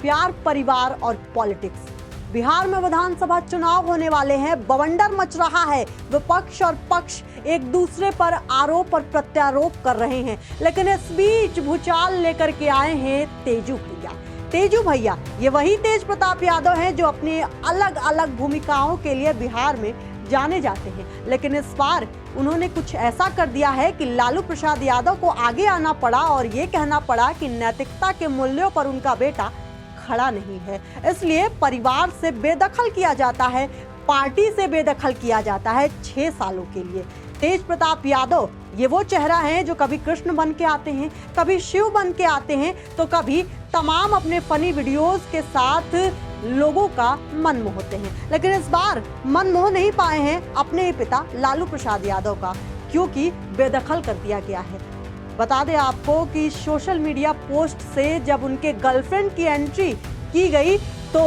प्यार, परिवार और पॉलिटिक्स। बिहार में विधानसभा चुनाव होने वाले हैं, बवंडर मच रहा है। विपक्ष और पक्ष एक दूसरे पर आरोप और प्रत्यारोप कर रहे हैं, लेकिन इस बीच भूचाल लेकर के आए हैं तेजू भैया। तेजू भैया ये वही तेज प्रताप यादव हैं जो अपनी अलग अलग भूमिकाओं के लिए बिहार में जाने जाते हैं, लेकिन इस बार उन्होंने कुछ ऐसा कर दिया है कि लालू प्रसाद यादव को आगे आना पड़ा और ये कहना पड़ा कि नैतिकता के मूल्यों पर उनका बेटा खड़ा नहीं है, इसलिए परिवार से बेदखल किया जाता है, पार्टी से बेदखल किया जाता है 6 सालों के लिए। तेज प्रताप यादव ये वो चेहरा है जो कभी कृष्ण बन के आते हैं, कभी शिव बन के आते हैं, तो कभी तमाम अपने फनी वीडियोस के साथ लोगों का मन मोहते हैं, लेकिन इस बार मन मोह नहीं पाए हैं अपने ही पिता लालू प्रसाद यादव का, क्योंकि बेदखल कर दिया गया है। बता दें आपको कि सोशल मीडिया पोस्ट से जब उनके गर्लफ्रेंड की एंट्री की गई तो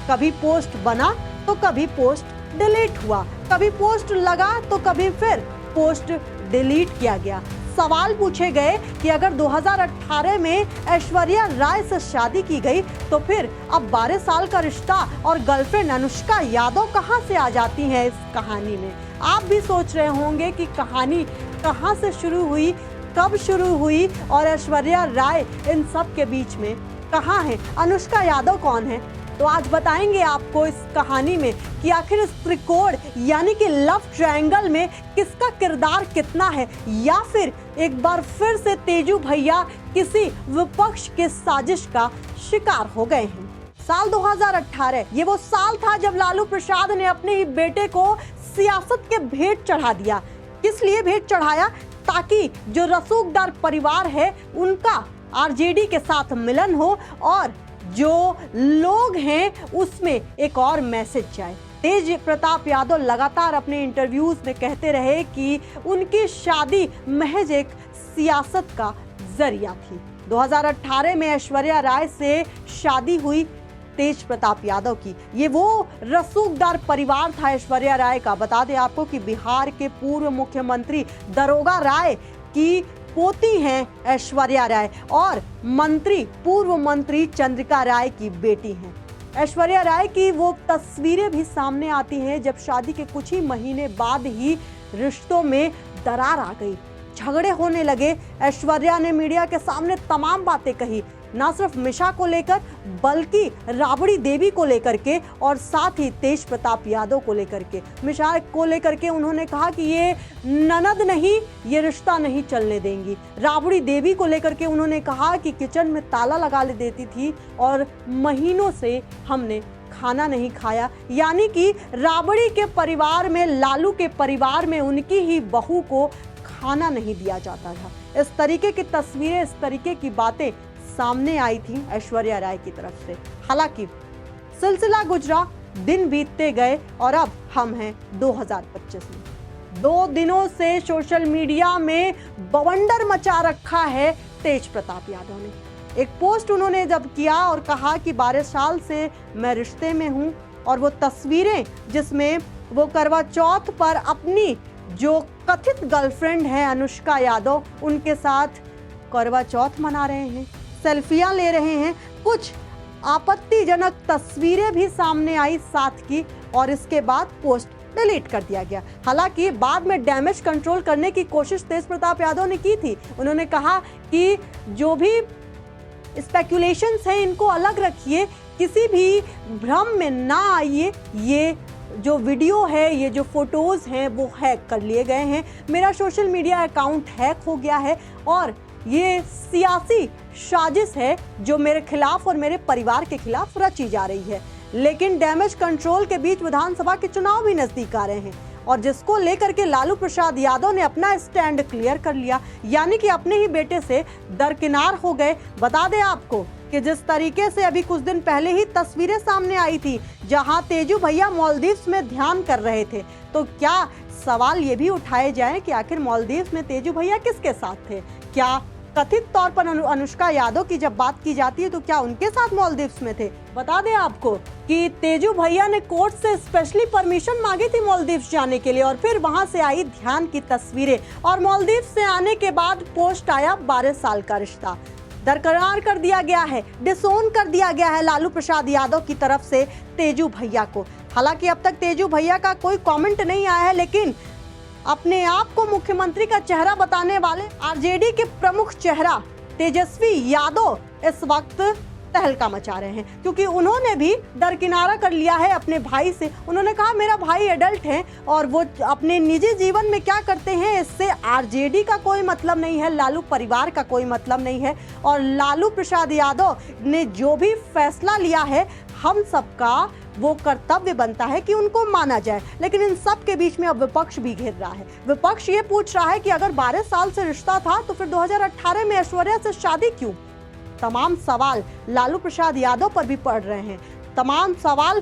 कभी पोस्ट बना तो कभी पोस्ट डिलीट हुआ, कभी पोस्ट लगा तो कभी फिर पोस्ट डिलीट किया गया। सवाल पूछे गए कि अगर 2018 में ऐश्वर्या राय से शादी की गई तो फिर अब 12 साल का रिश्ता और गर्लफ्रेंड अनुष्का यादव कहां से आ जाती है इस कहानी में। आप भी सोच रहे होंगे कि कहानी कहां से शुरू हुई, कब शुरू हुई और ऐश्वर्या राय इन सब के बीच में कहां है, अनुष्का यादव कौन है। तो आज बताएंगे आपको इस कहानी में कि आखिर इस त्रिकोण यानी कि लव ट्रायंगल में किसका किरदार कितना है, या फिर एक बार फिर से तेजू भैया किसी विपक्ष के साजिश का शिकार हो गए हैं। साल 2018 ये वो साल था जब लालू प्रसाद ने अपने ही बेटे को सियासत के भेंट चढ़ा दिया। किस लिए भेंट चढ़ाया? ताकि जो रसूखदार परिवार है उनका आरजेडी के साथ मिलन हो और जो लोग हैं उसमें एक और मैसेज जाए। तेज प्रताप यादव लगातार अपने इंटरव्यूज में कहते रहे कि उनकी शादी महज एक सियासत का जरिया थी। 2018 में ऐश्वर्या राय से शादी हुई तेज प्रताप यादव की। ये वो रसूखदार परिवार था ऐश्वर्या राय का। बता दें आपको कि बिहार के पूर्व मुख्यमंत्री दारोगा राय की पोती हैं ऐश्वर्या राय और पूर्व मंत्री चंद्रिका राय की बेटी हैं। ऐश्वर्या राय की वो तस्वीरें भी सामने आती हैं जब शादी के कुछ ही महीने बाद ही रिश्तों में दरार आ गई, झगड़े होने लगे। ऐश्वर्या ने मीडिया के सामने तमाम बातें कही, ना सिर्फ मिशा को लेकर बल्कि राबड़ी देवी को लेकर के और साथ ही तेज प्रताप यादव को लेकर के। मिशा को लेकर के उन्होंने कहा कि ये ननद नहीं, ये रिश्ता नहीं चलने देंगी। राबड़ी देवी को लेकर के उन्होंने कहा कि किचन में ताला लगा ले देती थी और महीनों से हमने खाना नहीं खाया, यानी कि राबड़ी के परिवार में, लालू के परिवार में उनकी ही बहू को खाना नहीं दिया जाता था। इस तरीके की तस्वीरें, इस तरीके की बातें सामने आई थी ऐश्वर्या राय की तरफ से। हालांकि सिलसिला गुजरा, दिन बीतते गए और अब हम हैं 2025 में। 2 दिनों से सोशल मीडिया में बवंडर मचा रखा है तेज प्रताप यादव ने। एक पोस्ट उन्होंने जब किया और कहा कि 12 साल से मैं रिश्ते में हूं, और वो तस्वीरें जिसमें वो करवा चौथ पर अपनी जो कथित गर्लफ्रेंड है अनुष्का यादव, उनके साथ करवा चौथ मना रहे हैं, सेल्फियां ले रहे हैं। कुछ आपत्तिजनक तस्वीरें भी सामने आई साथ की, और इसके बाद पोस्ट डिलीट कर दिया गया। हालांकि बाद में डैमेज कंट्रोल करने की कोशिश तेज प्रताप यादव ने की थी। उन्होंने कहा कि जो भी स्पेकुलेशंस हैं इनको अलग रखिए, किसी भी भ्रम में ना आइए। ये जो वीडियो है, ये जो फोटोज हैं वो हैक कर लिए गए हैं, मेरा सोशल मीडिया अकाउंट हैक हो गया है और ये सियासी साजिश है जो मेरे खिलाफ और मेरे परिवार के खिलाफ रची जा रही है। लेकिन डैमेज कंट्रोल के बीच विधानसभा के चुनाव भी नजदीक आ रहे हैं और जिसको लेकर के लालू प्रसाद यादव ने अपना स्टैंड क्लियर कर लिया, यानी कि अपने ही बेटे से दरकिनार हो गए। बता दें आपको कि जिस तरीके से अभी कुछ दिन पहले ही तस्वीरें सामने आई थी जहां तेजू भैया मालदीव्स में ध्यान कर रहे थे, तो क्या सवाल ये भी उठाए जाए कि आखिर मालदीव्स में तेजू भैया किसके साथ थे? क्या कथित तौर पर अनुष्का यादव की जब बात की जाती है तो क्या उनके साथ मालदीव्स में थे? बता दें आपको कि तेजू भैया ने कोर्ट से स्पेशली परमिशन मांगी थी मालदीव्स जाने के लिए और फिर वहां से आई ध्यान की तस्वीरें और मालदीव्स से आने के बाद पोस्ट आया 12 साल का रिश्ता। दरकिनार कर दिया गया है, डिसोन कर दिया गया है लालू प्रसाद यादव की तरफ से तेजू भैया को। हालांकि अब तक तेजू भैया का कोई कमेंट नहीं आया है, लेकिन अपने आप को मुख्यमंत्री का चेहरा बताने वाले आरजेडी के प्रमुख चेहरा तेजस्वी यादव इस वक्त तहलका मचा रहे हैं, क्योंकि उन्होंने भी दरकिनारा कर लिया है अपने भाई से। उन्होंने कहा मेरा भाई एडल्ट है और वो अपने निजी जीवन में क्या करते हैं इससे आरजेडी का कोई मतलब नहीं है, लालू परिवार का कोई मतलब नहीं है। और लालू प्रसाद यादव ने जो भी फैसला लिया है, हम सबका वो कर्तव्य बनता है कि उनको माना जाए। लेकिन इन सब के बीच में अब विपक्ष भी घेर रहा है। विपक्ष ये पूछ रहा है कि अगर 12 साल से रिश्ता था तो फिर 2018 में ऐश्वर्या से शादी क्यों? तमाम सवाल लालू प्रसाद यादव पर भी पड़ रहे हैं। तमाम सवाल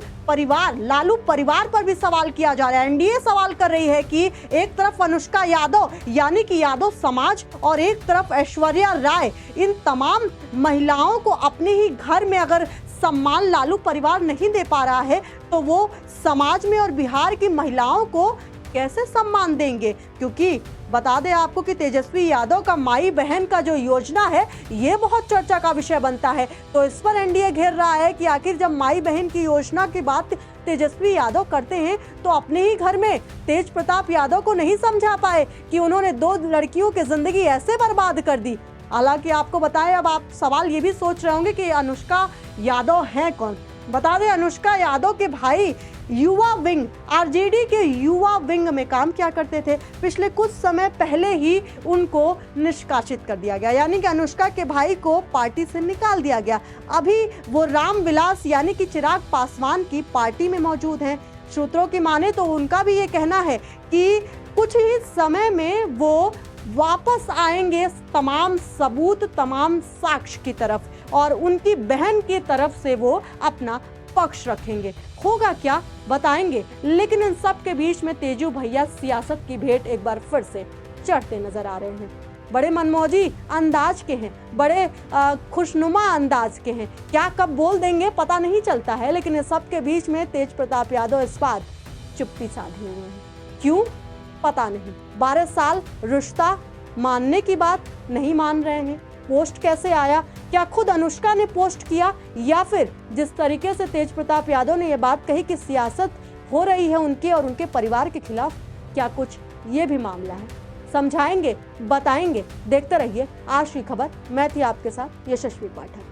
लालू परिवार पर भी सवाल किया जा रहा है। एनडीए सवाल कर रही है कि एक तरफ अनुष्का यादव यानी कि यादव समाज और एक तरफ ऐश्वर्या राय, इन तमाम महिलाओं को अपने ही घर में अगर सम्मान लालू परिवार नहीं दे पा रहा है तो वो समाज में और बिहार की महिलाओं को कैसे सम्मान देंगे? क्योंकि बता दें आपको कि तेजस्वी यादव का माई बहन का जो योजना है ये बहुत चर्चा का विषय बनता है। तो इस पर एनडीए घेर रहा है कि आखिर जब माई बहन की योजना की बात तेजस्वी यादव करते हैं तो अपने ही घर में तेज प्रताप यादव को नहीं समझा पाए कि उन्होंने 2 लड़कियों की जिंदगी ऐसे बर्बाद कर दी। हालांकि आपको बताएं, अब आप सवाल ये भी सोच रहे होंगे कि अनुष्का यादव हैं कौन। बता दें, अनुष्का यादव के भाई युवा विंग, आरजेडी के युवा विंग में काम किया करते थे। पिछले कुछ समय पहले ही उनको निष्कासित कर दिया गया, यानी कि अनुष्का के भाई को पार्टी से निकाल दिया गया। अभी वो रामविलास यानी कि चिराग पासवान की पार्टी में मौजूद हैं। सूत्रों की माने तो उनका भी ये कहना है कि कुछ ही समय में वो वापस आएंगे तमाम सबूत, तमाम साक्ष्य की तरफ और उनकी बहन की तरफ से वो अपना पक्ष रखेंगे। होगा क्या बताएंगे, लेकिन इन सब के बीच में तेजू भैया सियासत की भेंट एक बार फिर से चढ़ते नजर आ रहे हैं। बड़े मनमौजी अंदाज के हैं, बड़े खुशनुमा अंदाज के हैं। क्या कब बोल देंगे पता नहीं चलता है, लेकिन इस सब के बीच में तेज प्रताप यादव इस बार चुप्पी साधे हुए हैं। क्यों पता नहीं। 12 साल रिश्ता मानने की बात नहीं मान रहे हैं। पोस्ट कैसे आया? क्या खुद अनुष्का ने पोस्ट किया या फिर जिस तरीके से तेज प्रताप यादव ने यह बात कही कि सियासत हो रही है उनके और उनके परिवार के खिलाफ, क्या कुछ ये भी मामला है? समझाएंगे, बताएंगे। देखते रहिए आज की खबर। मैं थी आपके साथ यशस्वी पाठक।